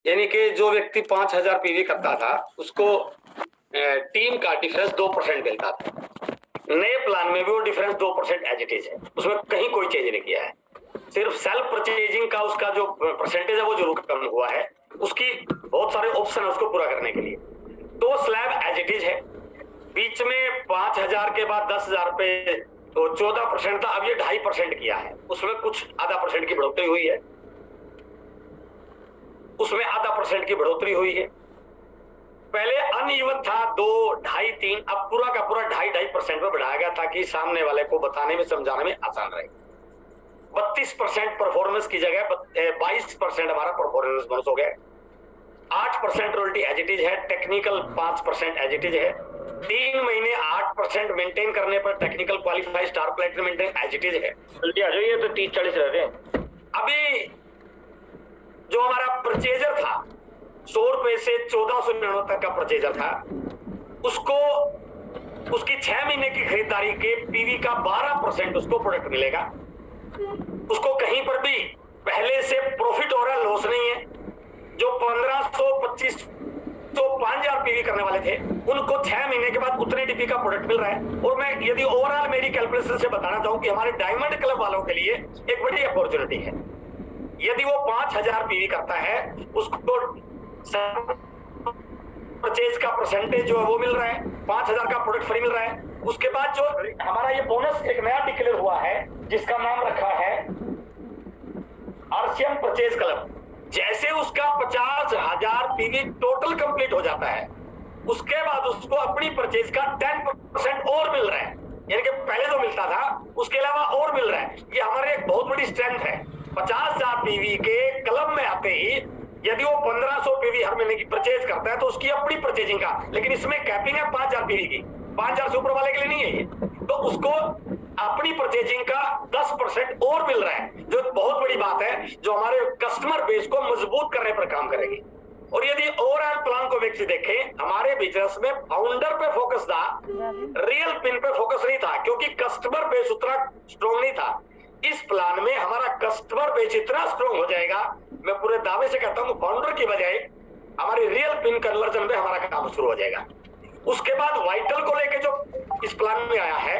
यानी कि जो व्यक्ति 5000 पीवी करता था उसको टीम का डिफरेंस 2% मिलता था। नए प्लान में भी वो डिफरेंस 2% एज इट इज है, उसमें कहीं कोई चेंज नहीं किया है। सिर्फ सेल्फ परचेजिंग का उसका जो परसेंटेज है वो जरूर कम हुआ है, उसकी बहुत सारे ऑप्शन है उसको पूरा करने के लिए। तो स्लैब एज इट इज है। बीच में 5000 के बाद 10,000 पे तो 14% था, अब ये 2.5% किया है, उसमें कुछ आधा परसेंट की बढ़ोतरी हुई है, उसमें आधा परसेंट की बढ़ोतरी हुई है। पहले अनइवन था 2, 2.5, 3, अब पूरा का पूरा 2.5% पे बढ़ाया गया ताकि सामने वाले को बताने में समझाने में आसान रहे। 32% परफॉर्मेंस की जगह 22% हमारा परफॉर्मेंस बोनस हो गया। 8% रॉयल्टी एज इट इज है, टेक्निकल 5% एज इट इज है। 3 महीने 8% मेंटेन करने पर technical qualify star platinum maintain as it is है। जल्दी आ जाइए, तो 30-40 रह रहे हैं। अभी जो हमारा परचेजर था 100 रुपए से 1499 तक का परचेजर था, उसको उसकी 6 महीने की खरीदारी के पीवी का 12% उसको प्रोडक्ट मिलेगा। उसको कहीं पर भी पहले से प्रॉफिट हो रहा है, लॉस नहीं है। जो 1500, 2500, 5000 पीवी करने वाले थे उनको 6 महीने के बाद उतने डीपी का प्रोडक्ट मिल रहा है। और मैं यदि ओवरऑल मेरी कैलकुलेशन से बताना चाहूं कि हमारे डायमंड क्लब वालों के लिए एक बड़ी अपॉर्चुनिटी है। यदि वो 5000 पीवी करता है, उसको परचेज का परसेंटेज जो है वो मिल रहा है, 5000 का प्रोडक्ट फ्री मिल रहा है। उसके बाद जो हमारा ये बोनस एक नया डिक्लेयर हुआ है जिसका नाम रखा है आरसीएम परचेज क्लब। जैसे उसका 50,000 पीवी टोटल कंप्लीट हो जाता है, उसके बाद उसको अपनी परचेज का 10% और मिल रहा है, यानी कि पहले जो मिलता था उसके अलावा और मिल रहा है। ये हमारे एक बहुत बड़ी स्ट्रेंथ है। 50,000 पीवी के क्लब में आते ही यदि वो 1500 पीवी हर महीने की परचेज करता है तो उसकी अपनी परचेजिंग का, लेकिन इसमें कैपिंग है 5000 पीवी की, 5000 से ऊपर वाले के लिए नहीं है ये, तो उसको अपनी परचेजिंग का 10% और मिल रहा है, जो बहुत बड़ी बात है, जो हमारे कस्टमर बेस को मजबूत करने पर काम करेगी। और यदि ओवरऑल प्लान को व्यक्ति देखें, हमारे बिजनेस में फाउंडर पे फोकस था, रियल पिन पे फोकस नहीं था, क्योंकि कस्टमर बेस उतना स्ट्रॉन्ग नहीं था। इस प्लान में हमारा कस्टमर बेस इतना स्ट्रॉन्ग हो जाएगा, मैं पूरे दावे से कहता हूं फाउंडर की बजाय हमारी रियल पिन कन्वर्जन में हमारा काम शुरू हो जाएगा। उसके बाद वाइटल को लेके जो इस प्लान में आया है,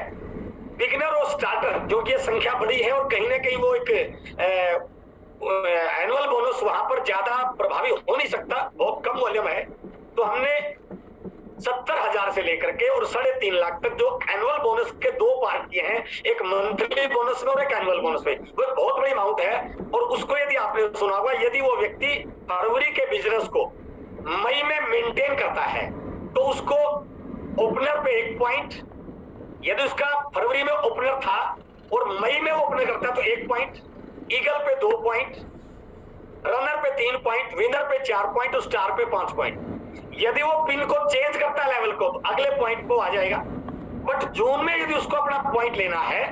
बिगिनर और स्टार्टर, जो कि संख्या बड़ी है और कहीं ना कहीं वो एक एनुअल बोनस वहां पर ज्यादा प्रभावी हो नहीं सकता, बहुत कम वॉल्यूम है, तो हमने 70,000 से लेकर के और 3.5 लाख तक जो एनुअल बोनस के 2 पार्ट किए हैं, एक मंथली बोनस में और एक एनुअल बोनस में। वो बहुत बड़ी अमाउंट है। और उसको यदि आपने सुना होगा, यदि वो व्यक्ति फरवरी के बिजनेस को मई में मेंटेन करता है तो उसको ओपनर पे 1 पॉइंट, यदि उसका फरवरी में ओपनर था और मई में ओपनर करता है तो 1 पॉइंट, ईगल पे 2 पॉइंट, रनर पे 3 पॉइंट, विनर पे 4 पॉइंट और स्टार पे 5 पॉइंट। यदि वो पिन को चेंज करता है लेवल को तो अगले पॉइंट को आ जाएगा। बट जून में यदि उसको अपना पॉइंट लेना है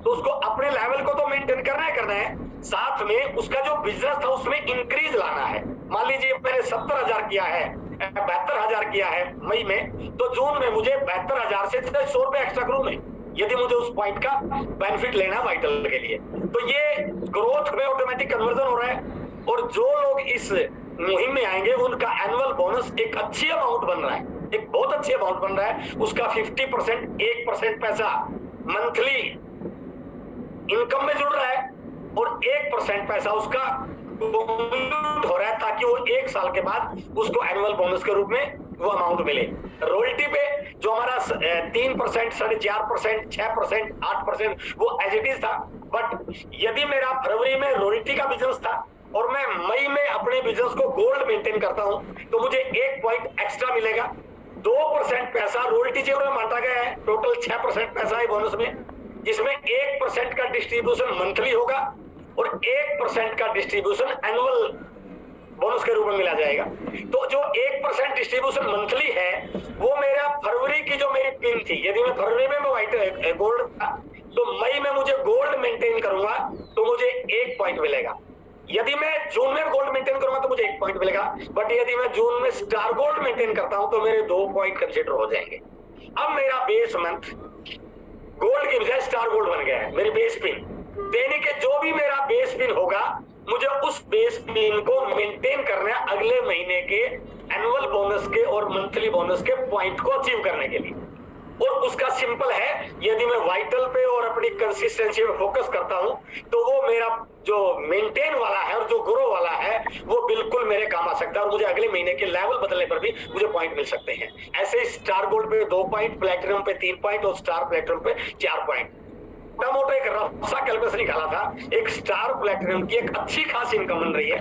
तो उसको अपने लेवल को तो मेंटेन करना है, साथ में उसका जो बिजनेस था उसमें इंक्रीज लाना है। मान लीजिए मैंने 70,000 किया है, 72,000 किया है मई में, तो जून में मुझे 72,000 से 100 रुपए एक्स्ट्रा करूं मैं, यदि मुझे उस पॉइंट का बेनिफिट लेना है वाइटल के लिए। तो ये ग्रोथ में ऑटोमेटिक कन्वर्जन हो रहा है। और जो लोग इस मुहिम में आएंगे उनका एनुअल बोनस एक अच्छी अमाउंट बन रहा है, एक बहुत अच्छी अमाउंट बन रहा है। उसका 50%, 1% पैसा मंथली इनकम में जुड़ रहा है और 1% पैसा उसका हो रहा है, ताकि वो 1 साल के बाद उसको एनुअल बोनस के रूप में वो अमाउंट मिले। रॉयल्टी पे जो हमारा 3%, 4.5%, 6%, 8% वो एज इट इज था। बट यदि मेरा फरवरी में रॉयल्टी का बिजनेस था और मैं मई में अपने बिजनेस को गोल्ड मेंटेन करता हूं तो मुझे 1 पॉइंट एक्स्ट्रा मिलेगा। 2% पैसा रॉयल्टी जेब में बांटा गया है, टोटल 6% पैसा है बोनस में, जिसमें 1% का डिस्ट्रीब्यूशन मंथली होगा और 1% का डिस्ट्रीब्यूशन एनुअल बोनस के रूप में मिला जाएगा। तो जो 1% डिस्ट्रीब्यूशन मंथली है वो मेरा फरवरी की जो मेरी पिन थी, यदि मैं फरवरी में व्हाइट गोल्ड था तो मई में मुझे गोल्ड मेंटेन करूंगा तो मुझे 1 पॉइंट मिलेगा। यदि मैं जून में गोल्ड मेंटेन करूंगा तो मुझे 1 पॉइंट मिलेगा। बट यदि मैं जून में स्टार गोल्ड मेंटेन करता हूं तो मेरे 2 पॉइंट कंसिडर हो जाएंगे। अब मेरा बेस मंथ गोल्ड की बजाय स्टार गोल्ड बन गया है, मेरी बेस पिन देने के जो भी मेरा बेस पिन होगा मुझे उस बेस टीम को मेंटेन करना है अगले महीने के एनुअल बोनस के और मंथली बोनस के पॉइंट को अचीव करने के लिए। और उसका सिंपल है, यदि मैं वाइटल पे और अपनी कंसिस्टेंसी पे फोकस करता हूं तो वो मेरा जो मेंटेन वाला है और जो ग्रो वाला है वो बिल्कुल मेरे काम आ सकता है और मुझे अगले महीने के लेवल बदलने पर भी मुझे पॉइंट मिल सकते हैं। ऐसे ही स्टार गोल्ड पे 2 पॉइंट, प्लेटिनम पे 3 पॉइंट और स्टार प्लेटिनम पे 4 पॉइंट। मोटा मोटा एक रफ सा कैलकुलेशन निकाला था, एक स्टार प्लेटिनम की एक अच्छी खासी इनकम बन रही है।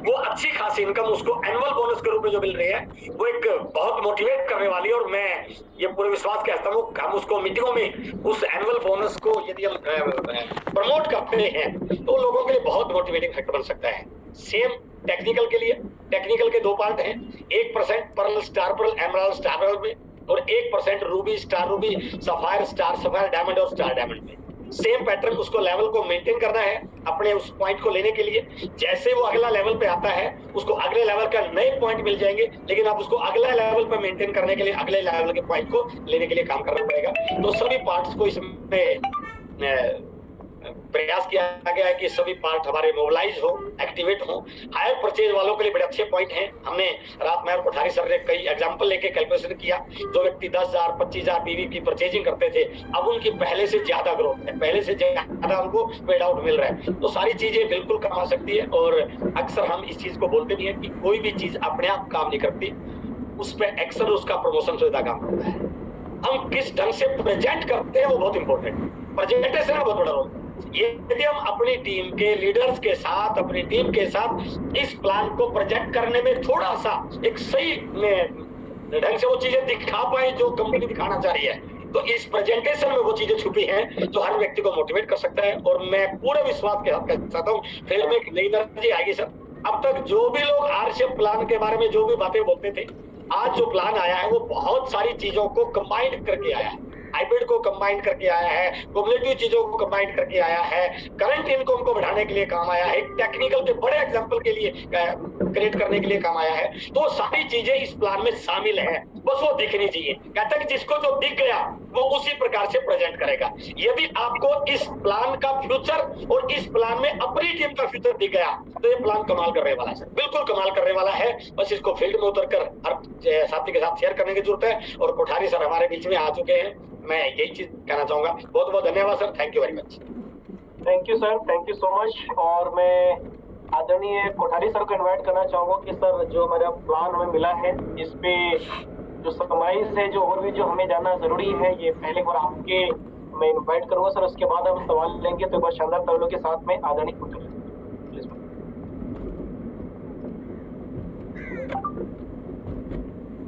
वो अच्छी खासी इनकम उसको एनुअल बोनस के रूप में जो मिल रही है वो एक बहुत मोटिवेट करने वाली है। और मैं ये पूरे विश्वास कहता हूँ हम उसको मीटिंगों में उस एनुअल बोनस को यदि हम प्रमोट करते हैं तो लोगों के लिए बहुत मोटिवेटिंग फैक्टर बन सकता है। सेम टेक्निकल के लिए, टेक्निकल के 2 पार्ट हैं, 1% pearl star pearl emerald star pearl में और 1% ruby star ruby sapphire star sapphire diamond और स्टार डायमंड में। सेम पैटर्न, उसको लेवल को मेंटेन करना है अपने उस पॉइंट को लेने के लिए। जैसे वो अगला लेवल पे आता है उसको अगले लेवल का नए पॉइंट मिल जाएंगे, लेकिन आप उसको अगले लेवल पे मेंटेन करने के लिए अगले लेवल के पॉइंट को लेने के लिए काम करना पड़ेगा। तो सभी पार्ट्स को इसमें प्रयास किया गया है कि सभी पार्ट हमारे मोबिलाइज हो, एक्टिवेट हो। हायर परचेज वालों के लिए बड़े अच्छे पॉइंट हैं। हमने रात में कोठारी सर ने कई एग्जांपल लेके कैलकुलेशन किया। जो व्यक्ति 10,000 25,000 पीवी की परचेजिंग करते थे अब उनकी पहले से ज्यादा ग्रोथ है, पहले से ज्यादा उनको पेड आउट मिल रहा है। तो सारी चीजें बिल्कुल कमा सकती है। और अक्सर हम इस चीज को बोलते भी हैं कि कोई भी चीज अपने आप काम नहीं करती, उस पर एक्शन उसका प्रमोशन से ज्यादा काम करता है। हम किस ढंग से प्रेजेंट करते हैं वो बहुत इंपॉर्टेंट है। प्रेजेंटेशन का बहुत बड़ा रोल। यदि हम अपनी टीम के लीडर्स के साथ, अपनी टीम के साथ इस प्लान को प्रोजेक्ट करने में थोड़ा सा एक सही ढंग से वो चीजें दिखा पाए जो कंपनी दिखाना चाह रही है, तो इस प्रेजेंटेशन में वो चीजें छुपी हैं जो हर व्यक्ति को मोटिवेट कर सकता है। और मैं पूरे विश्वास के साथ कह सकता हूँ फील्ड में एक नई एनर्जी आएगी सर। अब तक जो भी लोग आरसीएफ प्लान के बारे में जो भी बातें बोलते थे, आज जो प्लान आया है वो बहुत सारी चीजों को कंबाइंड करके आया है। हाइब्रिड को कंबाइन करके आया है, क्युमुलेटिव चीजों को कंबाइन करके आया है, करंट इनकम को बढ़ाने के लिए काम आया है, टेक्निकल के बड़े एग्जांपल के लिए क्रिएट करने के लिए काम आया है। तो सारी चीजें इस प्लान में शामिल हैं, बस वो दिखनी चाहिए। कहते हैं जिसको जो दिख गया वो उसी प्रकार से प्रेजेंट करेगा। यदि आपको इस प्लान का फ्यूचर और इस प्लान में अपनी टीम का फ्यूचर दिख गया तो ये प्लान कमाल करने वाला है, बिल्कुल कमाल करने वाला है। बस इसको फील्ड में उतरकर हर साथी के साथ शेयर करने की जरूरत है। और कोठारी सर हमारे बीच में आ चुके हैं, मैं यही चीज कहना चाहूंगा। बहुत बहुत धन्यवाद sir, thank you very much. Thank you sir, thank you so much. और मैं आदरणीय कोठारी सर को इनवाइट करना चाहूंगा कि सर जो हमारा प्लान हमें मिला है इस पे जो समराइज है, जो और भी जो हमें जानना जरूरी है, ये पहले बार आपके मैं इनवाइट करूंगा सर, उसके बाद हम सवाल लेंगे। तो एक बार शानदार तालियों के साथ में आदरणीय कोठारी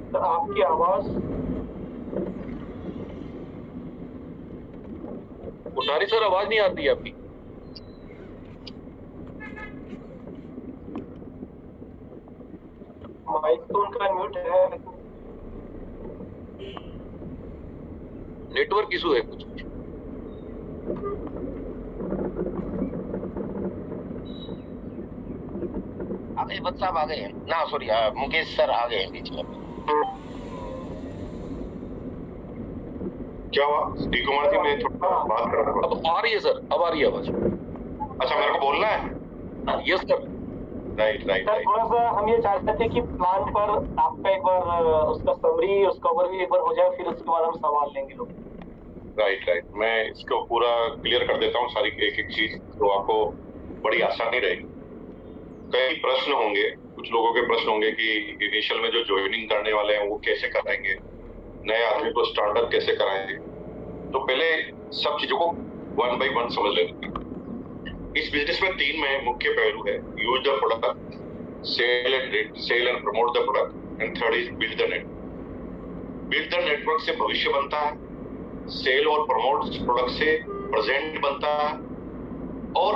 सर, आपकी आवाज। कोठारी सर आवाज नहीं आती है आपकी। माइक तो उनका म्यूट है। नेटवर्क इशू है कुछ। आगे बत साहब आ गए हैं ना, सॉरी मुकेश सर आ गए हैं बीच में। क्या हुआ डी कुमार जी, मैं थोड़ा बात कर रहा हूँ। अब आ रही है सर, अब आ रही है आवाज। अच्छा मेरे को बोलना है? Yes sir. Right right sir right. थोड़ा सा हम ये चाहते थे कि प्लान पर आपका एक बार उसका समरी, उसका ओवरव्यू एक बार हो जाए, फिर उसके बाद हम सवाल लेंगे लोग। राइट राइट, मैं इसको पूरा क्लियर कर देता हूँ सारी एक एक चीज, तो आपको बड़ी आसानी रहेगी। कई प्रश्न होंगे, कुछ लोगों के प्रश्न होंगे कि इनिशियल में जो ज्वाइनिंग करने वाले हैं वो कैसे कराएंगे, नए आदमी को स्टार्टअप कैसे कराएंगे। तो पहले सब चीजों को 1 by 1 समझ लेते हैं। इस बिजनेस में 3 मुख्य पहलू है: use the product, sell and promote the product, and third is build the network. Build the network से भविष्य बनता है, सेल और प्रमोट प्रोडक्ट से प्रेजेंट बनता है, और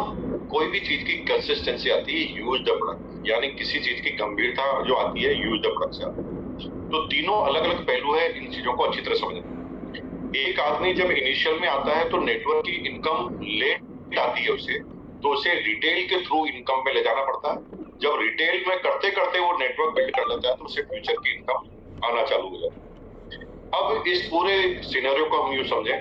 कोई भी चीज की कंसिस्टेंसी आती है यूज द प्रोडक्ट, यानी किसी चीज की गंभीरता जो आती है यूज द प्रोडक्ट से आती है। तो तीनों अलग अलग पहलू है, इन चीजों को अच्छी तरह समझना। एक आदमी जब इनिशियल में आता है तो नेटवर्क की इनकम लेट आती है उसे, तो उसे रिटेल के थ्रू इनकम में ले जाना पड़ता है। जब रिटेल में करते करते वो नेटवर्क बिल्ड कर लेता है तो उसे फ्यूचर की इनकम आना चालू हो जाती है। अब इस पूरे सिनेरियो को हम यूं समझें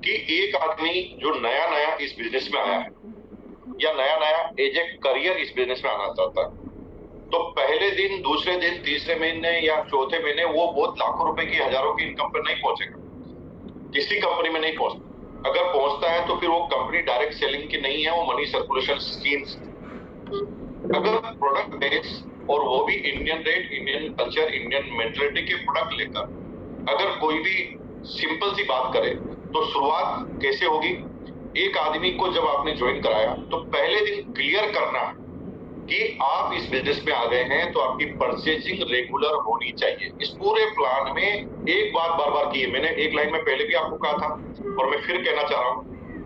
कि एक आदमी जो नया नया इस बिजनेस में आया है या नया नया एज ए करियर इस बिजनेस में आना चाहता है, तो पहले दिन, दूसरे दिन, तीसरे महीने या चौथे महीने वो बहुत लाखों रुपए की, हजारों की इनकम पर नहीं पहुंचेगा, किसी कंपनी में नहीं पहुंचता। अगर पहुंचता है तो फिर वो कंपनी डायरेक्ट सेलिंग की नहीं है, वो मनी सर्कुलेशन स्कीम्स। अगर प्रोडक्ट बेस और वो भी Indian rate, Indian culture, Indian mentality के प्रोडक्ट लेकर अगर कोई भी सिंपल सी बात करे तो शुरुआत कैसे होगी? एक आदमी को जब आपने ज्वाइन कराया तो पहले दिन क्लियर करना है कि आप इस बिजनेस में आ गए हैं तो आपकी परचेजिंग रेगुलर होनी चाहिए। इस पूरे प्लान में एक बात बार बार की है मैंने, एक लाइन में पहले भी आपको कहा था और मैं फिर कहना चाह रहा हूं,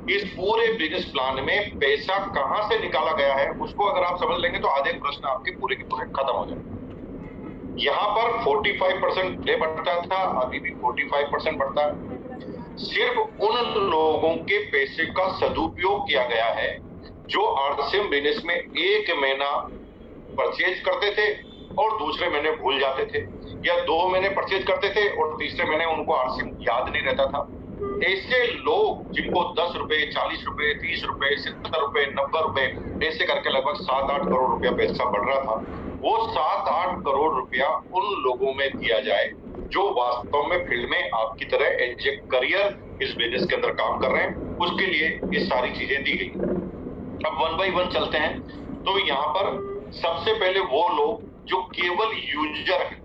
इस पूरे बिजनेस प्लान में पैसा कहां से निकाला गया है उसको अगर आप समझ लेंगे तो आधे प्रश्न आपके पूरे के पूरे खत्म हो जाए। यहाँ पर 45% पहले बढ़ता था, अभी भी 45% बढ़ता है। सिर्फ उन लोगों के पैसे का सदुपयोग किया गया है जो आरसीएम बिजनेस में एक महीना परचेज करते थे और दूसरे महीने भूल जाते थे, या 2 महीने परचेज करते थे और तीसरे महीने उनको आरसीएम याद नहीं रहता था। ऐसे लोग जिनको 10 रुपए, 40 रुपए, 30 रुपए, 70 रुपए, 90 रुपए ऐसे करके लगभग 7-8 करोड़ रुपया पैसा बढ़ रहा था, वो 7-8 करोड़ रुपया उन लोगों में दिया जाए जो वास्तव में फील्ड में आपकी तरह एज ए करियर इस बिजनेस के अंदर काम कर रहे हैं। उसके लिए ये सारी चीजें दी गई। अब 1 बाय 1 चलते हैं। तो यहाँ पर सबसे पहले वो लोग जो केवल यूजर है,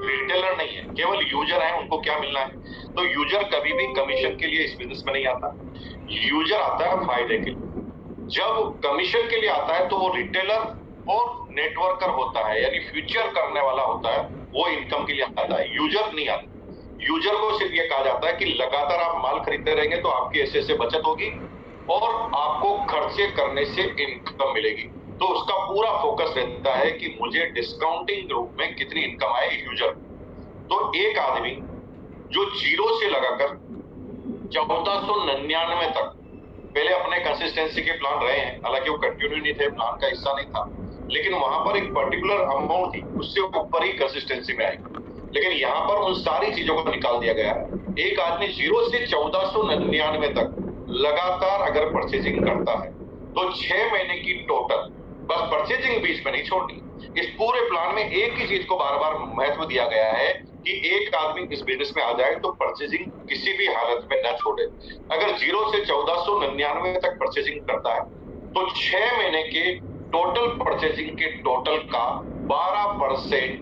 रिटेलर नहीं है, केवल यूजर है, उनको क्या मिलना है? तो यूजर कभी भी कमीशन के लिए इस बिजनेस में नहीं आता, यूजर आता है फायदे के लिए। जब कमीशन के लिए आता है तो वो रिटेलर और नेटवर्कर होता है, यानी फ्यूचर करने वाला होता है, वो इनकम के लिए आता है, यूजर नहीं आता। यूजर को सिर्फ ये कहा जाता है कि लगातार आप माल खरीदते रहेंगे तो आपकी ऐसे बचत होगी और आपको खर्चे करने से इनकम मिलेगी। तो उसका पूरा फोकस रहता है कि मुझे डिस्काउंटिंग रूप में कितनी इनकम आए यूजर। तो एक आदमी जो 0 से लगाकर 1499 तक पहले अपने कंसिस्टेंसी के प्लान रहे हैं, हालांकि वो कंटिन्यू नहीं थे, प्लान का हिस्सा नहीं था, लेकिन वहां पर एक पर्टिकुलर अमाउंट थी, उससे ऊपर ही कंसिस्टेंसी में आई। लेकिन यहाँ पर उन सारी चीजों को निकाल दिया गया है। एक आदमी 0 से 1499 तक लगातार अगर परचेजिंग करता है तो 6 महीने की टोटल, बस परचेजिंग बीच में नहीं छोड़नी। इस पूरे प्लान में एक ही चीज को बार बार महत्व दिया गया है कि एक आदमी इस बिजनेस में आ जाए तो परचेजिंग किसी भी हालत में न छोड़े। अगर 0 से 1499 तक परचेजिंग करता है तो 6 महीने के टोटल परचेजिंग के टोटल का 12%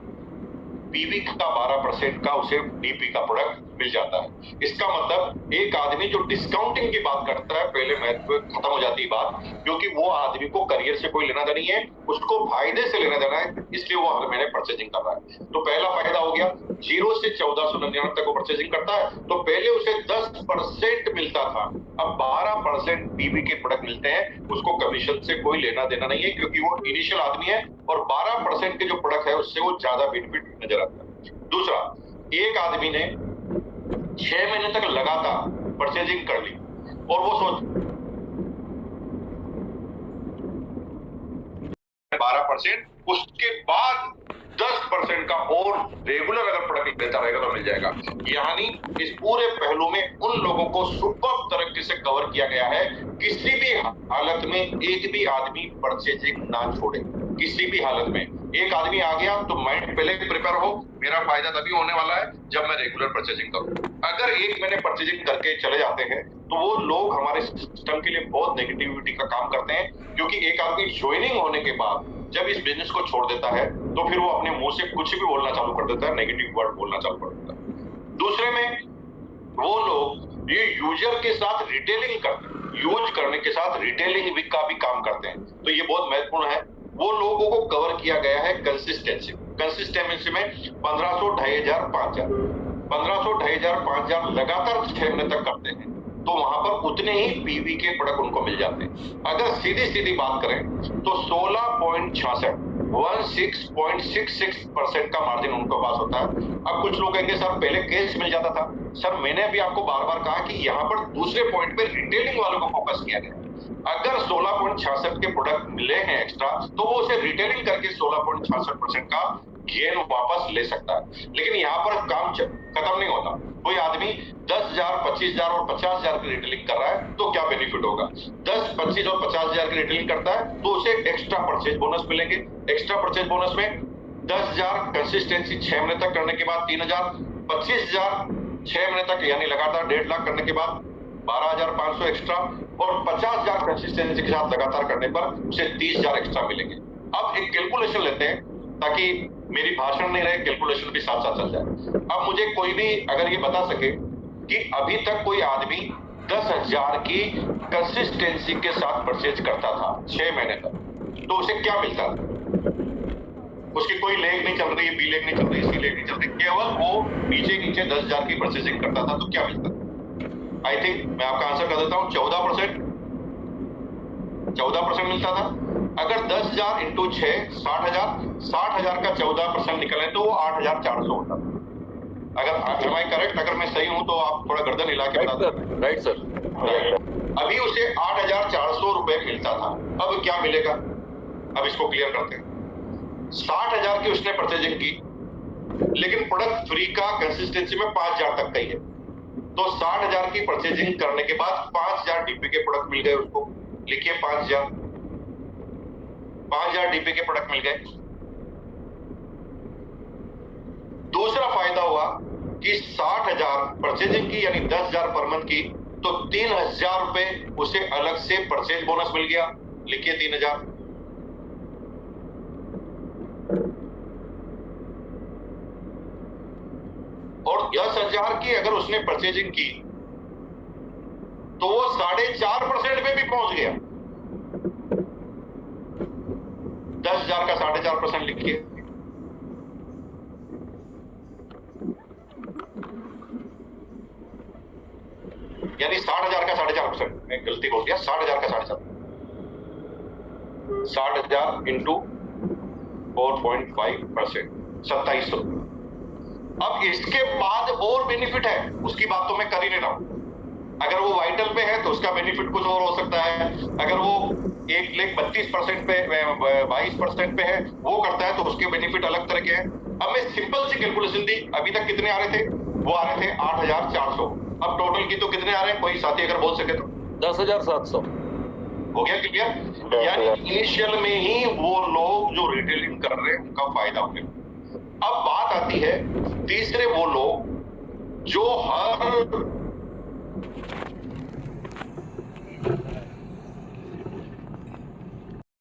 पीवी का 12% का उसे डीपी का प्रोडक्ट मिल जाता है। इसका मतलब एक आदमी जो डिस्काउंटिंग की बात करता है, पहले महत्व खत्म हो जाती है बात, क्योंकि वो आदमी को करियर से कोई लेना देना नहीं है, उसको फायदे से लेना देना है, इसलिए वो हर महीने परचेजिंग कर रहा है। तो पहला फायदा हो गया, 0 से 1499 तक वो परचेजिंग करता है तो पहले उसे 10% मिलता था, अब 12% पीवी के प्रोडक्ट मिलते हैं, उसको कमीशन से कोई लेना देना नहीं है क्योंकि वो इनिशियल आदमी है और 12% के जो प्रोडक्ट है उससे वो ज्यादा बेनिफिट नजर आता है। दूसरा, एक आदमी ने 6 महीने तक लगातार परचेजिंग कर ली और वो सोच 12%, उसके बाद 10% का और रेगुलर अगर प्रोडक्ट लेता रहेगा तो मिल जाएगा। यानी इस पूरे पहलू में उन लोगों को सुपर तरीके से कवर किया गया है, किसी भी हालत में एक भी आदमी परचेजिंग ना छोड़े, किसी भी हालत में। एक आदमी आ गया तो माइंड पहले प्रिपेयर हो, मेरा फायदा तभी होने वाला है जब मैं रेगुलर परचेजिंग करूं। अगर एक महीने परचेजिंग करके चले जाते हैं तो वो लोग हमारे सिस्टम के लिए बहुत नेगेटिविटी का काम करते हैं, क्योंकि एक आदमी ज्वाइनिंग होने के बाद जब इस बिजनेस को छोड़ देता है तो फिर वो अपने मुंह से कुछ भी बोलना चालू कर देता है, नेगेटिव वर्ड बोलना चालू कर देता है। दूसरे में वो लोग ये यूजर के साथ रिटेलिंग करते हैं, यूज करने के साथ रिटेलिंग का भी काम करते हैं, तो ये बहुत महत्वपूर्ण है। वो लोगों को कवर किया गया है कंसिस्टेंसी में 1500, 2500, 5000, 1500, 2500, 5000 लगातार 6 महीने तक करते हैं तो वहां पर उतने ही पीवी के प्रोडक्ट उनको मिल जाते हैं। अगर सीधी बात करें तो 16.66% का मार्जिन उनको पास होता है। अब कुछ लोग कहेंगे सर पहले कैश मिल जाता था। सर मैंने भी आपको बार बार कहा कि यहाँ पर दूसरे पॉइंट पे रिटेलिंग वालों को फोकस किया गया। अगर 16.66 के प्रोडक्ट मिले हैं एक्स्ट्रा तो वो उसे रिटेलिंग करके 16.66% का गेन वापस ले सकता है। लेकिन यहाँ पर काम खत्म नहीं होता। कोई आदमी 10,000, 25,000 और 50,000 की रिटेलिंग कर रहा है तो क्या बेनिफिट होगा? 10, 25 और 50,000 की रिटेलिंग करता है तो उसे एक्स्ट्रा परचेज बोनस मिलेंगे। एक्स्ट्रा परचेज बोनस में 10,000 कंसिस्टेंसी 6 महीने तक करने के बाद 3,000, 25,000 6 महीने तक यानी लगातार 1.5 लाख करने के बाद 12,500 एक्स्ट्रा, और 50,000 कंसिस्टेंसी के साथ लगातार करने पर उसे 30,000 एक्स्ट्रा मिलेंगे। अब एक कैलकुलेशन लेते हैं ताकि मेरी भाषण नहीं रहे, कैलकुलेशन भी साथ साथ चल जाए। अब मुझे कोई भी अगर ये बता सके कि अभी तक कोई आदमी 10,000 की कंसिस्टेंसी के साथ परचेज करता था 6 महीने तक, तो उसे क्या मिलता था? उसकी कोई लेग नहीं चल रही, बी लेग नहीं चल रही, सी लेग नहीं चल रही, केवल वो नीचे 10,000 की परचेजिंग करता था तो क्या मिलता? आई थिंक मैं आपका आंसर कर देता हूं, 14% मिलता था। अगर 10,000 इंटू 6 60,000, 60,000 का 14% निकले तो वो 8,400 होता। अगर एम आई करेक्ट? अगर मैं सही हूं तो आप थोड़ा गर्दन हिला के बता दें। Right sir. अभी उसे 8,400 रुपए मिलता था, अब क्या मिलेगा? अब इसको क्लियर करते हैं। 60,000 की उसने परचेजिंग की, लेकिन प्रोडक्ट फ्री का कंसिस्टेंसी में 5,000 तक का ही है, तो 60,000 की परचेजिंग करने के बाद 5,000 डीपी के प्रोडक्ट मिल गए उसको। लिखिए 5,000 डीपी के प्रोडक्ट मिल गए। दूसरा फायदा हुआ कि 60,000 परचेजिंग की यानी 10,000 पर मंथ की, तो 3,000 रुपए उसे अलग से परचेज बोनस मिल गया। लिखिए 3,000। और 10,000 की अगर उसने परचेजिंग की तो वो 4.5% पे भी पहुंच गया। 10,000 का 4.5% लिखिए। यानी 60,000 का 4.5%, मैं गलती बोल दिया, 60,000 का 4.5%, 60,000 इंटू 4.5%, 2,700। अब इसके बाद और बेनिफिट है, उसकी बात तो मैं कर ही नहीं रहा हूं। अगर वो वाइटल पे है तो उसका बेनिफिट कुछ और हो सकता है। अगर वो 1,32% पे 22% पे है वो करता है तो उसके बेनिफिट अलग तरह के हैं। अब मैं सिंपल सी कैलकुलेशन दी, अभी तक कितने आ रहे थे? वो आ रहे थे 8,400। अब टोटल की तो कितने आ रहे हैं, कोई साथी अगर बोल सके तो? 10,700 हो गया क्लियर? यानी इनिशियल में ही वो लोग जो रिटेलिंग कर रहे हैं उनका फायदा हो गया। अब बात आती है तीसरे वो लोग जो हर